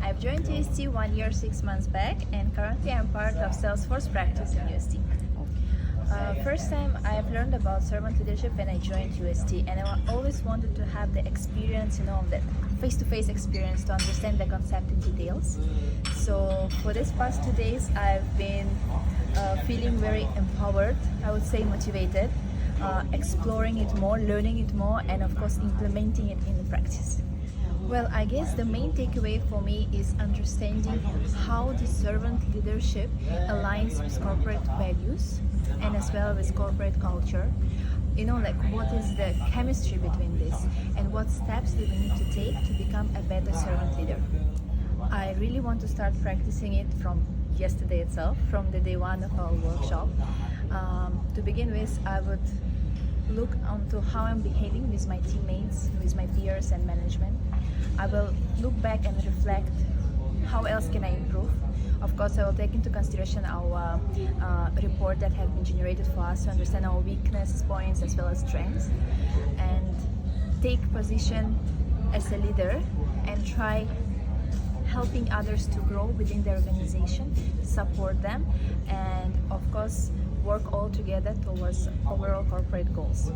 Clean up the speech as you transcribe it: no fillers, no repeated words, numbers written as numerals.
I've joined UST 1 year, 6 months back, and currently I'm part of Salesforce practice in UST. First time I've learned about servant leadership when I joined UST, and I always wanted to have the experience, that face-to-face experience to understand the concept in details. So for this past 2 days, I've been feeling very empowered, I would say motivated, exploring it more, learning it more, and of course implementing it in the practice. Well, I guess the main takeaway for me is understanding how the servant leadership aligns with corporate values and as well with corporate culture. What is the chemistry between this and what steps do we need to take to become a better servant leader. I really want to start practicing it from yesterday itself, from the day one of our workshop. To begin with, I would look onto how I'm behaving with my teammates, with my peers and management. I will look back and reflect how else can I improve. Of course, I will take into consideration our report that have been generated for us to understand our weakness points as well as strengths, and take position as a leader and try helping others to grow within their organization, support them, and of course work all together towards overall corporate goals.